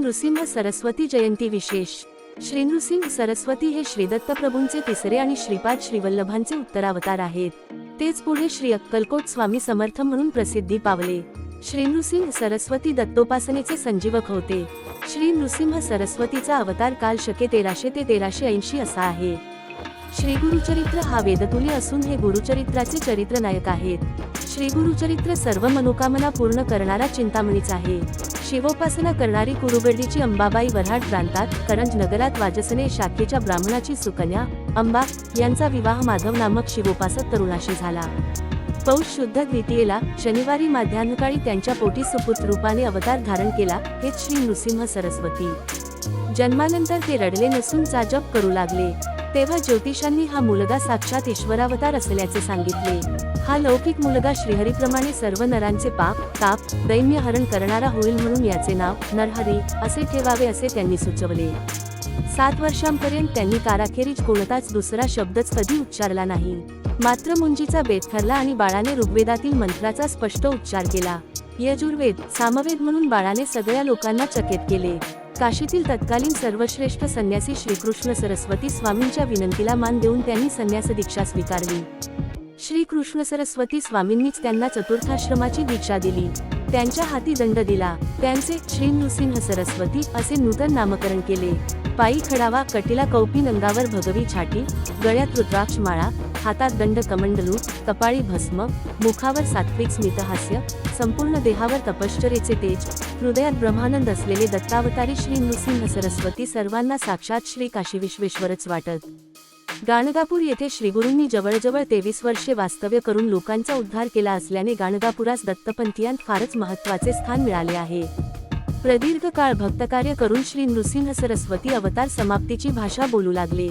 नृसिंह सरस्वती जयंती विशेष. श्री नृसिंह सरस्वती हे श्रीदत्त प्रभूंचे तिसरे आणि श्रीपाद श्रीवल्लभांचे उत्तरावतार आहेत. तेच पुढे श्री अक्कलकोट स्वामी समर्थ म्हणून प्रसिद्धी पावले. श्री नृसिंह सरस्वती दत्तोपासनेचे संजीवक होते. श्री नृसिंह सरस्वतीचा अवतार काल शके 1300 ते 1380 असा आहे. श्री गुरुचरित्र हा वेदतुल्य असून हे गुरुचरित्राचे चरित्रनायक आहेत. श्री गुरुचरित्र सर्व मनोकामना पूर्ण करणारा चिंतामणीच आहे. शिवोपासना करणारी कुरुबर्डीची अंबाबाई वऱ्हाड प्रांतात करंज नगरात वाजसने शाखेच्या ब्राह्मणाची सुकन्या अंबा यांचा विवाह माधव नामक शिवोपासक तरुणाशी झाला. पौष शुद्ध द्वितीयेला शनिवारी माध्यान्हकाळी त्यांच्या पोटी सुपुत्र रूपाने अवतार धारण केला. हेच श्री नृसिंह सरस्वती. जन्मानंतर ते रडले नसून चा जप करू लागले. तेव्हा ज्योतिषांनी हा मुलगा साक्षात ईश्वरावतार असल्याचे सांगितले. हा लौकिक मुलगा श्रीहरीप्रमाणे सर्व नरांचे पाप ताप दैन्य हरण करणारा होईल म्हणून याचे नाव नरहरी असे ठेवावे असे त्यांनी सुचवले. 7 वर्षांपर्यंत त्यांनी काराखेरीज कोणताच दुसरा शब्दच कधी उच्चारला नाही. मात्र मुंजीचा बेत ठरला आणि बाळाने ऋग्वेदातील मंत्राचा स्पष्ट उच्चार केला. यजुर्वेद सामवेद म्हणून बाळाने सगळ्या लोकांना चकित केले. काशीतील तत्कालीन सर्वश्रेष्ठ संन्यासी श्रीकृष्ण सरस्वती स्वामींच्या विनंतीला मान देऊन त्यांनी संन्यास दीक्षा स्वीकारली. श्री कृष्ण सरस्वती स्वामींनीच त्यांना चतुर्थाश्रमाची दीक्षा दिली. त्यांच्या हाती दंड दिला. त्यांचे श्री नृसिंह सरस्वती असे नूतन नामकरण केले. पायी खडावा कटीला कौपिन अंगावर भगवी छाटी गळ्यात रुद्राक्ष माळा हातात दंड कमंडलू कपाळी भस्म मुखावर सात्विक स्मितहास्य संपूर्ण देहावर तपश्चर्येचे तेज हृदयात ब्रह्मानंद असलेले दत्तावतारी श्री नृसिंह सरस्वती सर्वांना साक्षात श्री काशी विश्वेश्वरच वाटत. गाणगापूर येथे श्रीगुरूंनी जवळजवळ 23 वर्षे वास्तव्य करून लोकांचा उद्धार केला असल्याने गाणगापुरास दत्तपंथीयांत फारच महत्त्वाचे स्थान मिळाले आहे. प्रदीर्घ काळ भक्तकार्य करून श्री नृसिंह सरस्वती अवतार समाप्तीची भाषा बोलू लागले.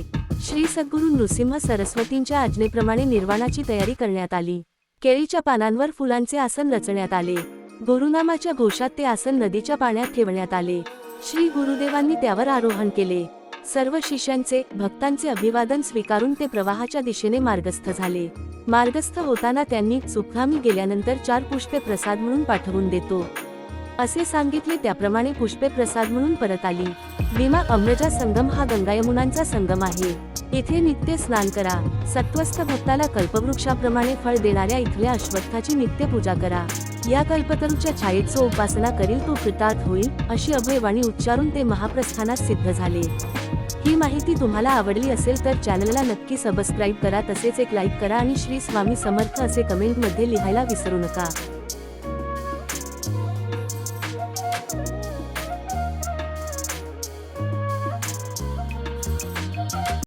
श्री सद्गुरू नृसिंह सरस्वतींच्या आज्ञेप्रमाणे निर्वाणाची तयारी करण्यात आली. केळीच्या पानांवर फुलांचे आसन रचण्यात आले. गुरुनामाच्या घोषात ते आसन नदीच्या पाण्यात ठेवण्यात आले. श्री गुरुदेवांनी त्यावर आरोहण केले. सर्व शिष्यांचे भक्तांचे अभिवादन स्वीकारून ते प्रवाहाच्या दिशेने मार्गस्थ झाले. मार्गस्थ होताना त्यांनी सुखामी गेल्यानंतर 4 पुष्पे प्रसाद म्हणून पाठवून देतो असे सांगितले. त्याप्रमाणे पुष्पे प्रसाद म्हणून परत आली. भीमा अमृजा संगम हा गंगा यमुनांचा संगम आहे. इथे नित्य स्नान करा. सत्वस्थ भक्ताला कल्पवृक्षाप्रमाणे फळ देणाऱ्या इथल्या अश्वत्थाची नित्य पूजा करा. या कल्पतरूच्या छायेत जो उपासना करील तो कृतार्थ होईल अशी अभयवाणी उच्चारून ते महाप्रस्थानास सिद्ध झाले. ही माहिती तुम्हाला आवडली असेल तर चॅनलला नक्की सबस्क्राईब करा. तसेच एक लाईक करा आणि श्री स्वामी समर्थ असे कमेंटमध्ये लिहायला विसरू नका.